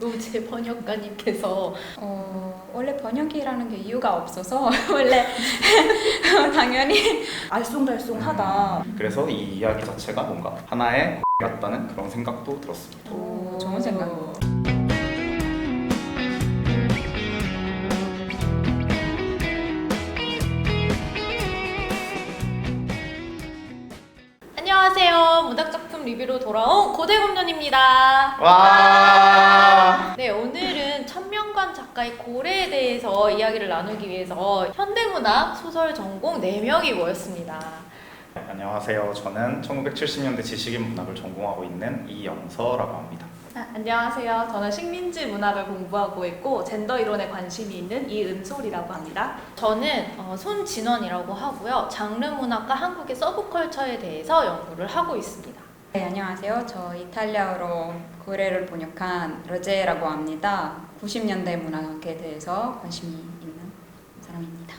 노재 번역가님께서 원래 번역이라는 게 이유가 없어서 원래 당연히 알쏭달쏭하다. 그래서 이 이야기 자체가 뭔가 하나의 같다는 그런 생각도 들었습니다. 좋은 생각. 안녕하세요. 문학작품 리뷰로 돌아온 고대검론입니다. 와. 네, 오늘은 천명관 작가의 고래에 대해서 이야기를 나누기 위해서 현대문학 소설 전공 4명이 모였습니다. 네, 안녕하세요. 저는 1970년대 지식인 문학을 전공하고 있는 이영서라고 합니다. 안녕하세요. 저는 식민지 문학을 공부하고 있고 젠더 이론에 관심이 있는 이은솔이라고 합니다. 저는 손진원이라고 하고요. 장르 문학과 한국의 서브컬처에 대해서 연구를 하고 있습니다. 네, 안녕하세요. 저 이탈리아어로 고래를 번역한 러제라고 합니다. 90년대 문학에 대해서 관심이 있는 사람입니다.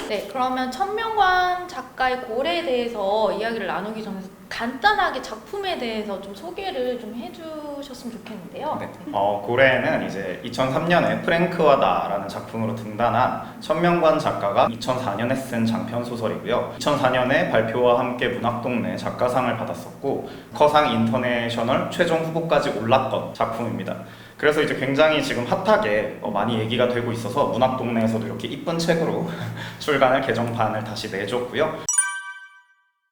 네, 그러면 천명관 작가의 고래에 대해서 이야기를 나누기 전에 간단하게 작품에 대해서 좀 소개를 좀 해주셨으면 좋겠는데요. 네. 고래는 이제 2003년에 프랭크와 나라는 작품으로 등단한 천명관 작가가 2004년에 쓴 장편 소설이고요. 2004년에 발표와 함께 문학동네 작가상을 받았었고 커상 인터내셔널 최종 후보까지 올랐던 작품입니다. 그래서 이제 굉장히 지금 핫하게 많이 얘기가 되고 있어서 문학동네에서도 이렇게 이쁜 책으로 출간을 개정판을 다시 내줬고요.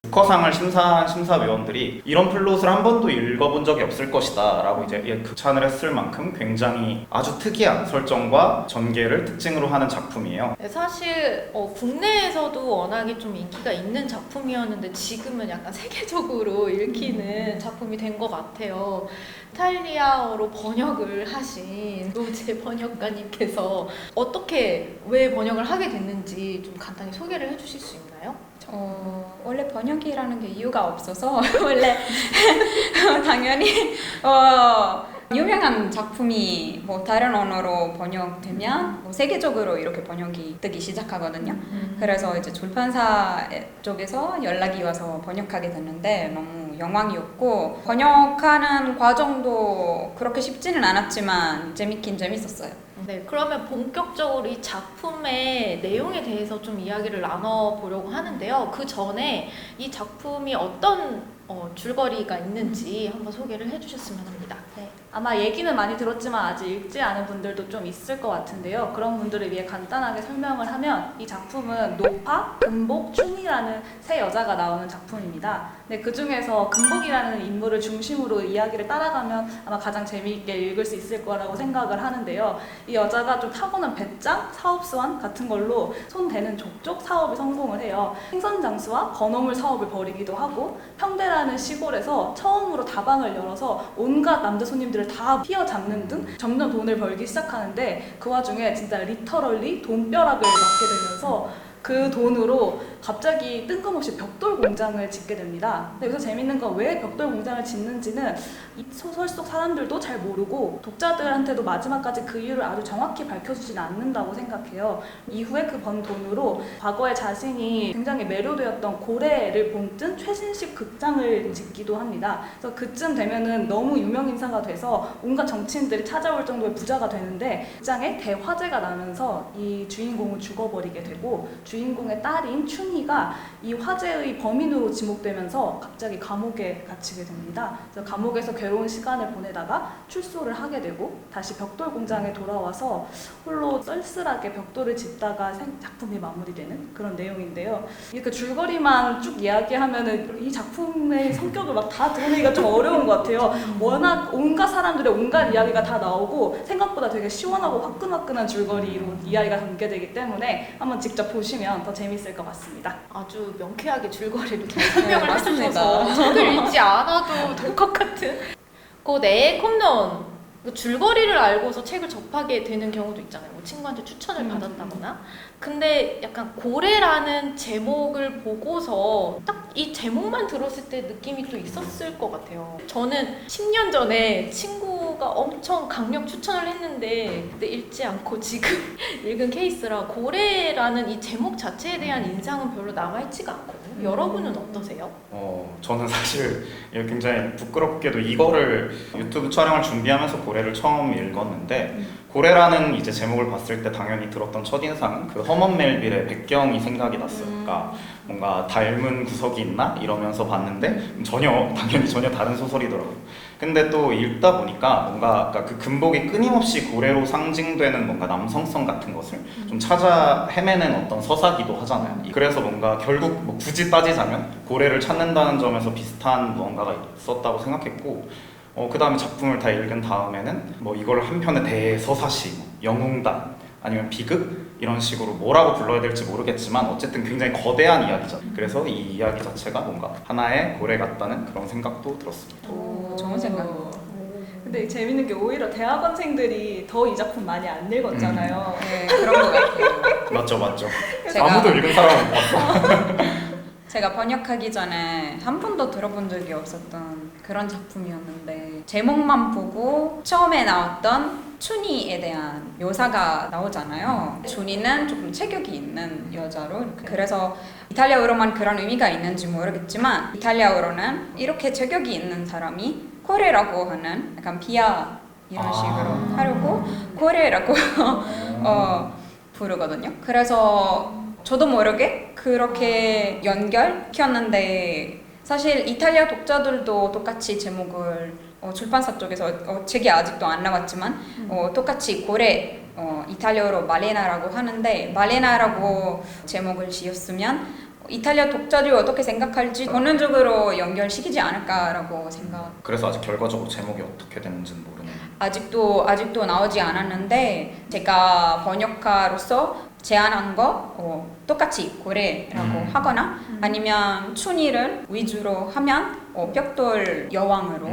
북커상을 심사한 심사위원들이 이런 플롯을 한 번도 읽어본 적이 없을 것이다 라고 이제 극찬을 했을 만큼 굉장히 아주 특이한 설정과 전개를 특징으로 하는 작품이에요. 네, 사실 국내에서도 워낙에 좀 인기가 있는 작품이었는데 지금은 약간 세계적으로 읽히는 작품이 된 것 같아요. 이탈리아어로 번역을 하신 노재 번역가님께서 왜 번역을 하게 됐는지 좀 간단히 소개를 해주실 수 있나요? 원래 번역이라는 게 이유가 없어서 원래 당연히 유명한 작품이 다른 언어로 번역되면 세계적으로 이렇게 번역이 되기 시작하거든요. 그래서 이제 출판사 쪽에서 연락이 와서 번역하게 됐는데 너무 영광이었고 번역하는 과정도 그렇게 쉽지는 않았지만 재밌긴 재밌었어요. 네, 그러면 본격적으로 이 작품의 내용에 대해서 좀 이야기를 나눠보려고 하는데요. 그 전에 이 작품이 어떤 줄거리가 있는지 한번 소개를 해주셨으면 합니다. 네, 아마 얘기는 많이 들었지만 아직 읽지 않은 분들도 좀 있을 것 같은데요. 그런 분들을 위해 간단하게 설명을 하면 이 작품은 노파, 금복, 춘이라는 세 여자가 나오는 작품입니다. 네, 그 중에서 금복이라는 인물을 중심으로 이야기를 따라가면 아마 가장 재미있게 읽을 수 있을 거라고 생각을 하는데요. 이 여자가 좀 타고난 배짱, 사업수완 같은 걸로 손대는 족족 사업에 성공을 해요. 생선장수와 건어물 사업을 벌이기도 하고 평대라는 시골에서 처음으로 다방을 열어서 온갖 남자 손님들을 다 휘어잡는 등 점점 돈을 벌기 시작하는데 그 와중에 진짜 리터럴리 돈벼락을 맞게 되면서 그 돈으로 갑자기 뜬금없이 벽돌 공장을 짓게 됩니다. 근데 여기서 재밌는 건 왜 벽돌 공장을 짓는지는 이 소설 속 사람들도 잘 모르고 독자들한테도 마지막까지 그 이유를 아주 정확히 밝혀주지는 않는다고 생각해요. 이후에 그 번 돈으로 과거에 자신이 굉장히 매료되었던 고래를 본뜬 최신식 극장을 짓기도 합니다. 그래서 그쯤 되면은 너무 유명인사가 돼서 온갖 정치인들이 찾아올 정도의 부자가 되는데 극장에 대화재가 나면서 이 주인공은 죽어버리게 되고 주인공의 딸인 춘희가 이 화재의 범인으로 지목되면서 갑자기 감옥에 갇히게 됩니다. 그래서 감옥에서 괴로운 시간을 보내다가 출소를 하게 되고 다시 벽돌 공장에 돌아와서 홀로 쓸쓸하게 벽돌을 짓다가 작품이 마무리되는 그런 내용인데요. 이렇게 줄거리만 쭉 이야기하면은 이 작품의 성격을 막 다 드러내기가 좀 어려운 것 같아요. 워낙 온갖 사람들의 온갖 이야기가 다 나오고 생각보다 되게 시원하고 화끈화끈한 줄거리로 이야기가 전개되기 때문에 한번 직접 보시면 더 재밌을 것 같습니다. 아주 명쾌하게 줄거리를 잘 설명을 해주셔서 책을 읽지 않아도 될 것 같은 내 컵론 줄거리를 알고서 책을 접하게 되는 경우도 있잖아요. 친구한테 추천을 받았다거나. 근데 약간 고래라는 제목을 보고서 딱 이 제목만 들었을 때 느낌이 또 있었을 것 같아요. 저는 10년 전에 친구가 엄청 강력 추천을 했는데 그때 읽지 않고 지금 읽은 케이스라 고래라는 이 제목 자체에 대한 인상은 별로 남아있지가 않거든요. 여러분은 어떠세요? 저는 사실 굉장히 부끄럽게도 이거를 유튜브 촬영을 준비하면서 고래를 처음 읽었는데 고래라는 이제 제목을 봤을 때 당연히 들었던 첫인상은 그 허먼 멜빌의 백경이 생각이 났어요. 그러니까 뭔가 닮은 구석이 있나? 이러면서 봤는데 당연히 전혀 다른 소설이더라고요. 근데 또 읽다 보니까 뭔가 그 금복이 끊임없이 고래로 상징되는 뭔가 남성성 같은 것을 좀 찾아 헤매는 어떤 서사기도 하잖아요. 그래서 뭔가 결국 뭐 굳이 따지자면 고래를 찾는다는 점에서 비슷한 무언가가 있었다고 생각했고 그 다음에 작품을 다 읽은 다음에는 뭐 이걸 한 편의 대서사시, 영웅단 아니면 비극 이런 식으로 뭐라고 불러야 될지 모르겠지만 어쨌든 굉장히 거대한 이야기잖아요. 그래서 이 이야기 자체가 뭔가 하나의 고래 같다는 그런 생각도 들었습니다. 오, 좋은 생각입니다. 근데 재밌는 게 오히려 대학원생들이 더 이 작품 많이 안 읽었잖아요. 네, 그런 것 같아요. 맞죠. 제가- 아무도 읽은 사람은 못 봤어. 제가 번역하기 전에 한 번도 들어본 적이 없었던 그런 작품이었는데 제목만 보고 처음에 나왔던 춘희에 대한 묘사가 나오잖아요. 춘희는 조금 체격이 있는 여자로 그래서 이탈리아어로만 그런 의미가 있는지 모르겠지만 이탈리아어로는 이렇게 체격이 있는 사람이 코레라고 하는 약간 비하 이런 식으로 하려고 코레라고 부르거든요. 그래서 저도 모르게 그렇게 연결시켰는데 사실 이탈리아 독자들도 똑같이 제목을 출판사 쪽에서 책이 아직도 안 나왔지만 똑같이 고래 이탈리아어로 말레나라고 하는데 말레나라고 제목을 지었으면 이탈리아 독자들이 어떻게 생각할지 본능적으로 연결시키지 않을까라고 생각. 그래서 아직 결과적으로 제목이 어떻게 되는지는 모르는. 아직도 나오지 않았는데 제가 번역가로서 제안한 거 똑같이 고래라고 하거나 아니면 춘희를 위주로 하면 벽돌 여왕으로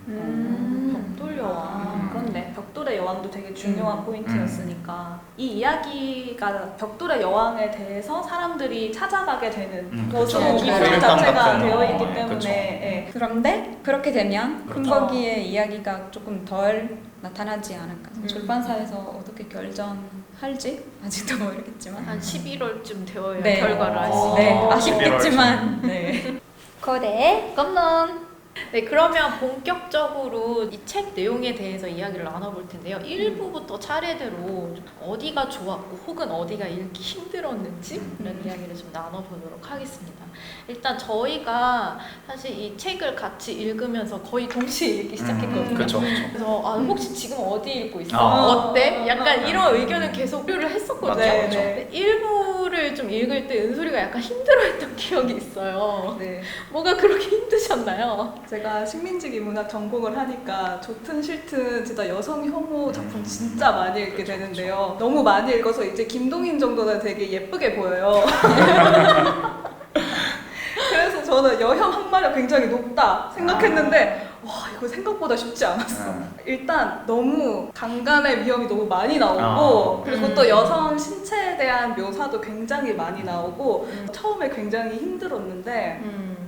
벽돌 여왕. 그런데 벽돌의 여왕도 되게 중요한 포인트였으니까 이 이야기가 벽돌의 여왕에 대해서 사람들이 찾아가게 되는 것으로 그쵸. 기술 네. 자체가 같은 되어 거. 있기 네, 때문에 그쵸. 예. 그런데 그렇게 되면 그렇죠. 금거기의 이야기가 조금 덜 나타나지 않을까. 출판사에서 어떻게 결정할지 아직도 모르겠지만 한 11월쯤 되어야 네. 결과를 알 수 네, 있어요. 아쉽겠지만 네. 거대 껌넌. 네, 그러면 본격적으로 이 책 내용에 대해서 이야기를 나눠볼 텐데요. 1부부터 차례대로 어디가 좋았고 혹은 어디가 읽기 힘들었는지 이런 이야기를 좀 나눠보도록 하겠습니다. 일단 저희가 사실 이 책을 같이 읽으면서 거의 동시에 읽기 시작했거든요. 그렇죠. 그래서 혹시 지금 어디 읽고 있어? 아. 어때? 약간 이런 의견을 계속 교류를 했었거든요. 네, 맞죠. 네. 1부를 좀 읽을 때 은솔이가 약간 힘들어했던 기억이 있어요. 네. 뭐가 그렇게 힘드셨나요? 제가 식민지기 문학 전공을 하니까 좋든 싫든 진짜 여성 혐오 작품 진짜 많이 읽게 되는데요. 너무 많이 읽어서 이제 김동인 정도는 되게 예쁘게 보여요. 그래서 저는 여혐 항마력 굉장히 높다 생각했는데 와 이거 생각보다 쉽지 않았어. 일단 너무 강간의 위험이 너무 많이 나오고 그리고 또 여성 신체에 대한 묘사도 굉장히 많이 나오고 처음에 굉장히 힘들었는데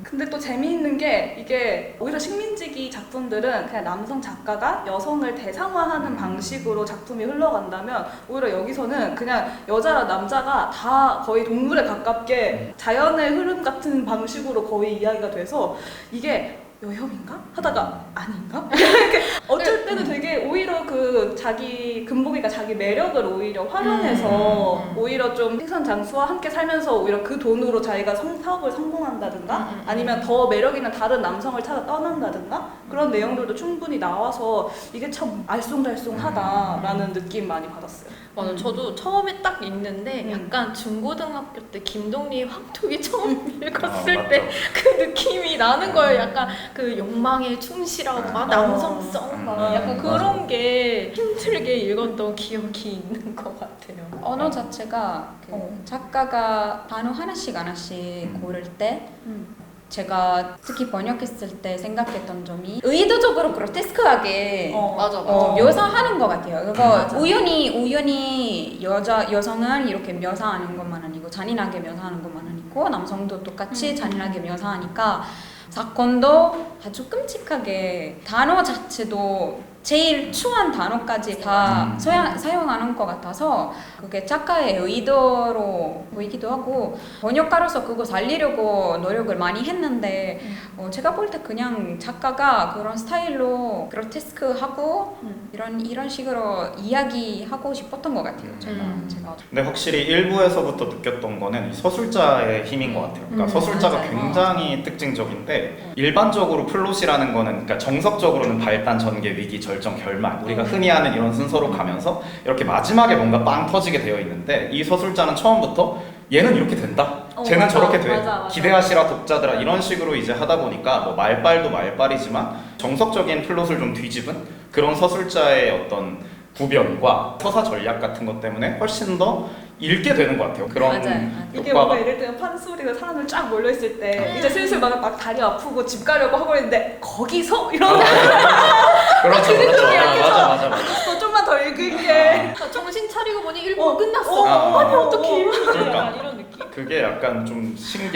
근데 또 재미있는 게 이게 오히려 식민지기 작품들은 그냥 남성 작가가 여성을 대상화하는 방식으로 작품이 흘러간다면 오히려 여기서는 그냥 여자랑 남자가 다 거의 동물에 가깝게 자연의 흐름 같은 방식으로 거의 이야기가 돼서 이게 여혐인가? 하다가 아닌가? 이렇게 어쩔 때는 되게 오히려 그 자기 금복이가 자기 매력을 오히려 활용해서 오히려 좀 생선 장수와 함께 살면서 오히려 그 돈으로 자기가 사업을 성공한다든가 아니면 더 매력 있는 다른 남성을 찾아 떠난다든가 그런 내용들도 충분히 나와서 이게 참 알쏭달쏭하다라는 느낌 많이 받았어요. 맞아, 저도 처음에 딱 읽는데 약간 중고등학교 때 김동리 황토기 처음 읽었을 때 그 느낌이 나는 거예요. 약간 그 욕망에 충실하고 막 남성성 막 약간 그런 게 힘들게 읽었던 기억이 있는 것 같아요. 언어 자체가 그 작가가 단어 하나씩 고를 때 제가 특히 번역했을 때 생각했던 점이 의도적으로 그로테스크하게 맞아. 묘사하는 것 같아요. 그거 우연히 여성은 이렇게 묘사하는 것만 아니고 잔인하게 묘사하는 것만 아니고 남성도 똑같이 잔인하게 묘사하니까 사건도 아주 끔찍하게 단어 자체도 제일 추한 단어까지 다 사용하는 것 같아서 그게 작가의 의도로 보이기도 하고 번역가로서 그거 살리려고 노력을 많이 했는데 제가 볼 때 그냥 작가가 그런 스타일로 그로테스크하고 이런 식으로 이야기하고 싶었던 것 같아요. 제가. 근데 확실히 일부에서부터 느꼈던 거는 이 서술자의 힘인 것 같아요. 그러니까 서술자가 맞아요. 굉장히 특징적인데 일반적으로 플롯이라는 거는 그러니까 정석적으로는 발단, 전개, 위기, 절정, 결말 우리가 흔히 하는 이런 순서로 가면서 이렇게 마지막에 뭔가 빵 터지게 되어 있는데 이 서술자는 처음부터 얘는 이렇게 된다. 쟤는 맞아, 저렇게 돼. 맞아. 기대하시라 독자들아 이런 식으로 이제 하다 보니까 뭐 말빨도 말빨이지만 정석적인 플롯을 좀 뒤집은 그런 서술자의 어떤 구변과 서사 전략 같은 것 때문에 훨씬 더 읽게 되는 것 같아요. 그런 맞아요. 이게 뭔가 효과가. 예를 들면 판소리가 사람들 쫙 몰려있을 때 이제 슬슬 막 다리 아프고 집 가려고 하고 있는데 거기서? 이런 그렇죠, 그렇죠. 이야기해서 맞아. 좀만 더 읽을게. 정신 차리고 보니 1부 끝났어. 아, 아니 어떡해. 그러니까. 약간 이런 느낌. 그게 약간 좀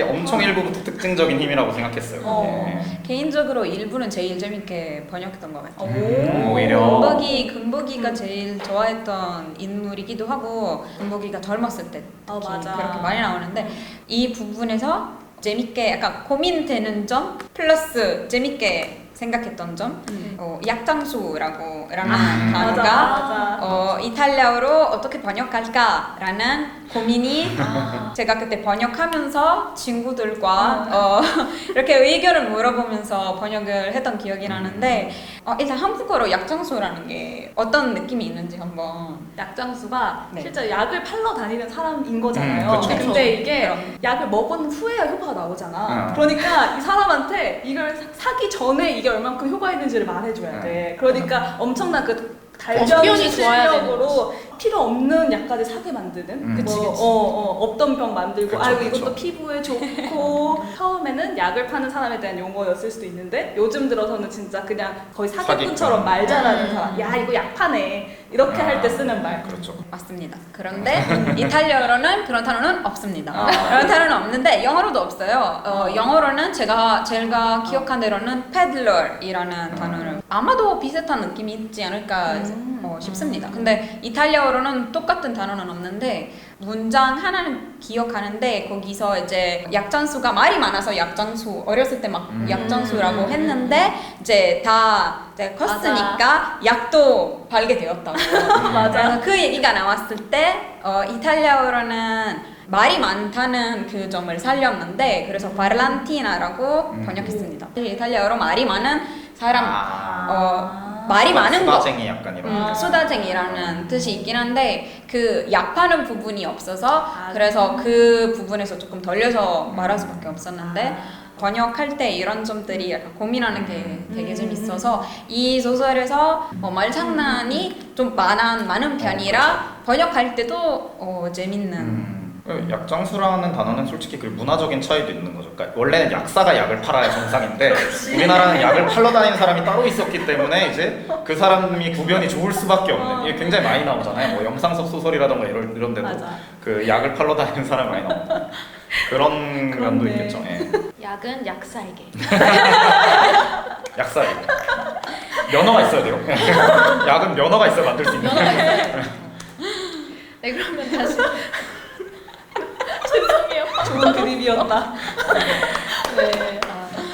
엄청 일부부터 특징적인 힘이라고 생각했어요. 예. 개인적으로 일부는 제일 재밌게 번역했던 것 같아요. 오히려. 금복이가 제일 좋아했던 인물이기도 하고 금복이가 젊었을 때 특히 맞아. 그렇게 많이 나오는데 이 부분에서 재밌게 약간 고민되는 점 플러스 재밌게 생각했던 점 약장수라고 라는 단어가 맞아. 이탈리아어로 어떻게 번역할까라는 고민이 제가 그때 번역하면서 친구들과 이렇게 의견을 물어보면서 번역을 했던 기억이 나는데 일단 한국어로 약장수라는 게 어떤 느낌이 있는지 한번 약장수가 네. 실제 약을 팔러 다니는 사람인 거잖아요. 그쵸. 근데 이게 그럼. 약을 먹은 후에야 효과가 나오잖아. 응. 그러니까 이 사람한테 이걸 사기 전에 이게 얼만큼 효과 있는지를 말해줘야 돼. 그러니까 엄청난 그 주변이 달변 좋아야 실력으로 필요 없는 약까지 사게 만드는 그치, 그치. 없던 병 만들고 그쵸, 아이고 그쵸. 이것도 피부에 좋고 처음에는 약을 파는 사람에 대한 용어였을 수도 있는데 요즘 들어서는 진짜 그냥 거의 사기꾼처럼 사기꾼. 말 잘하는 사람 야 이거 약 파네 이렇게 할 때 쓰는 말. 그렇죠. 맞습니다. 그런데 이탈리아어로는 그런 단어는 없습니다. 그런 단어는 없는데 영어로도 없어요. 영어로는 제가 기억한 대로는 peddler이라는 단어를 아마도 비슷한 느낌이 있지 않을까 싶습니다. 근데 이탈리아어로는 똑같은 단어는 없는데 문장 하나는 기억하는데 거기서 이제 약장수가 말이 많아서 약장수 어렸을 때 막 약장수라고 했는데 이제 다 이제 컸으니까 약도 발게 되었다고. 그래서 그 얘기가 나왔을 때 이탈리아어로는 말이 많다는 그 점을 살렸는데 그래서 parlantina-라고 번역했습니다. 이탈리아어로 말이 많은 사람 말이 많은 거 수다쟁이 약간 이런. 수다쟁이라는 뜻이 있긴 한데 그 약하는 부분이 없어서 그래서 그 부분에서 조금 돌려서 말할 수밖에 없었는데 번역할 때 이런 점들이 약간 고민하는 게 되게 재밌어서 이 소설에서 말장난이 좀 많은 편이라 번역할 때도 재밌는 약장수라는 단어는 솔직히 그 문화적인 차이도 있는 거죠. 그러니까 원래는 약사가 약을 팔아야 정상인데 우리나라는 약을 팔러 다니는 사람이 따로 있었기 때문에 이제 그 사람이 구변이 좋을 수밖에 없는 이게 굉장히 많이 나오잖아요. 뭐 영상속 소설이라던가 이런 데도 맞아. 그 약을 팔러 다니는 사람이 많이 나옵니다. 그런 면도 있겠죠. 예. 약은 약사에게. 약사예요. 면허가 있어야 돼요. 약은 면허가 있어야 만들 수 있는. 네 그러면 다시 죄송해요. 좋은 드립이었다. 네.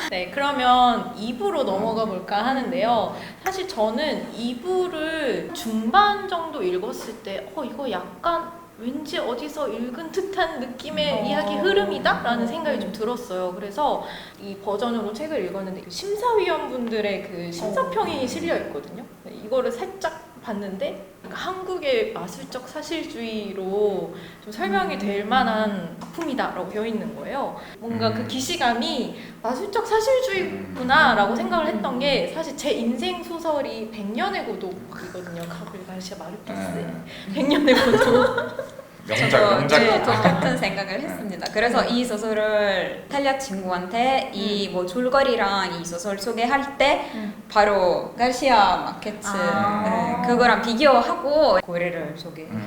네, 그러면 2부로 넘어가 볼까 하는데요. 사실 저는 2부를 중반 정도 읽었을 때 이거 약간 왠지 어디서 읽은 듯한 느낌의 이야기 흐름이다? 라는 생각이 좀 들었어요. 그래서 이 버전으로 책을 읽었는데 심사위원분들의 그 심사평이 실려 있거든요. 이거를 살짝 봤는데 한국의 마술적 사실주의로 좀 설명이 될 만한 작품이다라고 되어 있는 거예요. 뭔가 그 기시감이 마술적 사실주의구나 라고 생각을 했던 게 사실 제 인생 소설이 100년의 고독이거든요. 가브리엘 가르시아 마르케스의 100년의 고독. 명작. 저도 똑같은 생각을 했습니다. 그래서 이 소설을 이탈리아 친구한테 이 뭐 줄거리랑 이 소설 소개할 때 바로 가르시아 마케츠 그거랑 비교하고 고래를 소개했어요.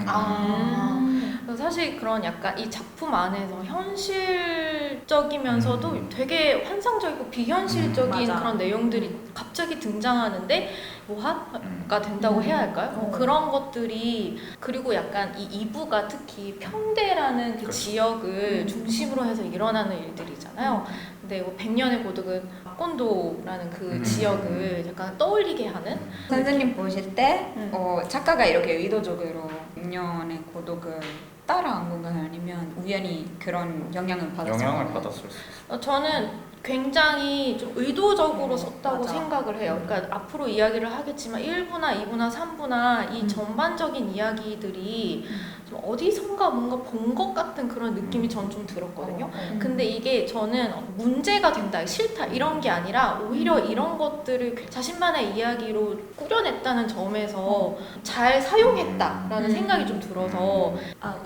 그래서 사실 그런 약간 이 작품 안에서 현실적이면서도 되게 환상적이고 비현실적인 맞아. 그런 내용들이 갑자기 등장하는데 모화가 된다고 해야 할까요? 뭐 어. 그런 것들이 그리고 약간 이 2부가 특히 평대라는 그 그렇죠. 지역을 중심으로 해서 일어나는 일들이잖아요. 근데 뭐 100년의 고독은 막곤도라는 그 지역을 약간 떠올리게 하는 선생님 보실 때 음. 작가가 이렇게 의도적으로 100년의 고독을 따라한 건가요? 아니면 우연히 그런 영향을 받았어요? 영향을 받았을 수 있어요. 저는 굉장히 좀 의도적으로 썼다고 맞아. 생각을 해요. 그러니까 앞으로 이야기를 하겠지만 1부나 2부나 3부나 이 전반적인 이야기들이 좀 어디선가 뭔가 본 것 같은 그런 느낌이 전 좀 들었거든요. 근데 이게 저는 문제가 된다, 싫다 이런 게 아니라 오히려 이런 것들을 자신만의 이야기로 꾸려냈다는 점에서 잘 사용했다라는 생각이 좀 들어서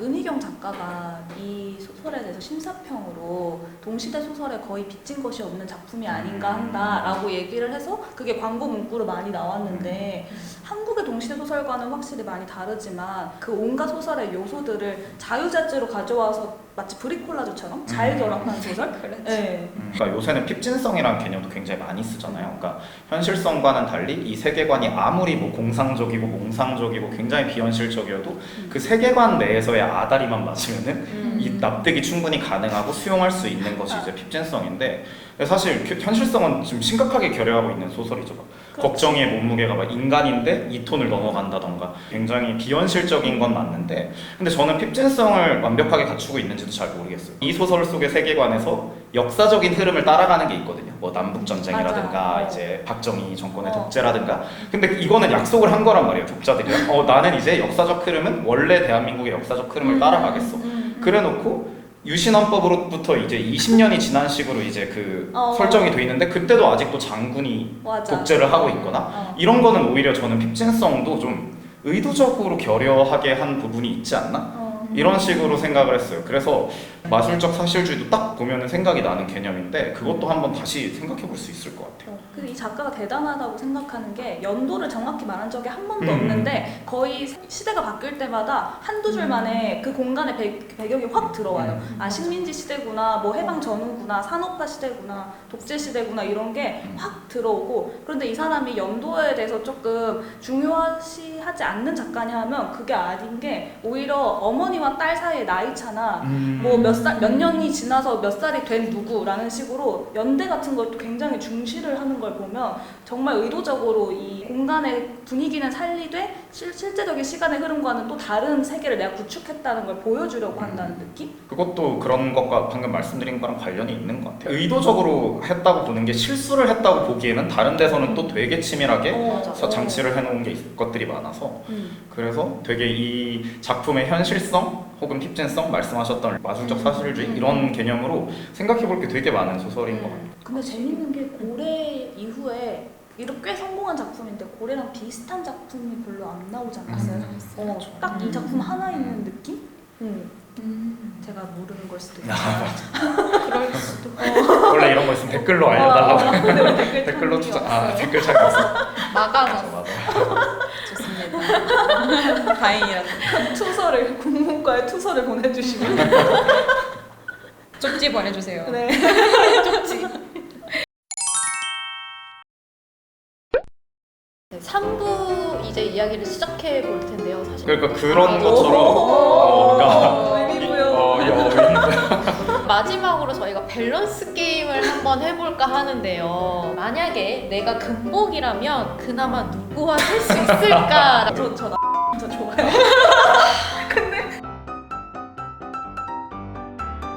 은희경 작가가 이 소설에 대해서 심사평으로 동시대 소설에 거의 빚진 것이 없는 작품이 아닌가 한다라고 얘기를 해서 그게 광고 문구로 많이 나왔는데 한국의 동시대 소설과는 확실히 많이 다르지만 그 온갖 소설의 요소들을 자유자재로 가져와서 마치 브리콜라주처럼 잘 결합한 소설? 네. 그러니까 요새는 핍진성이라는 개념도 굉장히 많이 쓰잖아요. 그러니까 현실성과는 달리 이 세계관이 아무리 뭐 공상적이고 몽상적이고 굉장히 비현실적이어도 그 세계관 내에서의 아다리만 맞으면은 이 납득이 충분히 가능하고 수용할 수 있는 것이 이제 핍진성인데 사실 현실성은 지금 심각하게 결여하고 있는 소설이죠. 걱정의 몸무게가 막 인간인데 2톤을 넘어간다던가 굉장히 비현실적인 건 맞는데 근데 저는 핍진성을 완벽하게 갖추고 있는지도 잘 모르겠어요. 이 소설 속의 세계관에서 역사적인 흐름을 따라가는 게 있거든요. 뭐 남북전쟁이라든가 맞아. 이제 박정희 정권의 독재라든가 근데 이거는 약속을 한 거란 말이에요. 독자들이랑 나는 이제 역사적 흐름은 원래 대한민국의 역사적 흐름을 따라가겠어. 그래놓고 유신헌법으로부터 이제 20년이 지난 식으로 이제 그 설정이 돼 있는데 그때도 아직도 장군이 맞아. 독재를 하고 있거나 이런 거는 오히려 저는 핍진성도 좀 의도적으로 결여하게 한 부분이 있지 않나? 이런 식으로 생각을 했어요. 그래서 마술적 사실주의도 딱 보면은 생각이 나는 개념인데 그것도 한번 다시 생각해 볼 수 있을 것 같아요. 근데 이 작가가 대단하다고 생각하는 게 연도를 정확히 말한 적이 한 번도 없는데 거의 시대가 바뀔 때마다 한두 줄 만에 그 공간의 배경이 확 들어와요. 아 식민지 시대구나, 뭐 해방 전후구나, 산업화 시대구나, 독재 시대구나 이런 게 확 들어오고 그런데 이 사람이 연도에 대해서 조금 중요시하지 않는 작가냐 하면 그게 아닌 게 오히려 어머니와 딸 사이의 나이 차나 뭐 몇 년이 지나서 몇 살이 된 누구라는 식으로 연대 같은 것도 굉장히 중시를 하는 걸 보면 정말 의도적으로 이 공간의 분위기는 살리되 실제적인 시간의 흐름과는 또 다른 세계를 내가 구축했다는 걸 보여주려고 한다는 느낌? 그것도 그런 것과 방금 말씀드린 거랑 관련이 있는 것 같아요. 의도적으로 했다고 보는 게 실수를 했다고 보기에는 다른 데서는 또 되게 치밀하게 장치를 해놓은 게 것들이 많아서 그래서 되게 이 작품의 현실성 혹은 핍진성 말씀하셨던 마술적 사실주의 이런 개념으로 생각해볼 게 되게 많은 소설인 것 같아요. 근데 재밌는 게 고래 이후에 이렇게 꽤 성공한 작품인데 고래랑 비슷한 작품이 별로 안 나오지 않았어요? 딱 이 작품 하나 있는 느낌? 제가 모르는 걸 수도 있어요. 그럴 수도 원래 이런 거 있으면 댓글로 알려달라고 근데 왜 댓글로 창이 추천 없어요? 댓글 창이 없어. 막아놨어. 맞아. 좋습니다. 다행이라도. 투서를 국문과에 투서를 보내주시면 쪽지 보내주세요. 네. 쪽지. 3부 이제 이야기를 시작해 볼 텐데요. 사실 그러니까 그런 것처럼 그러니까 마지막으로 저희가 밸런스 게임을 한번 해볼까 하는데요. 만약에 내가 금복이라면 그나마 누구와 살 수 있을까? 저 좋아요.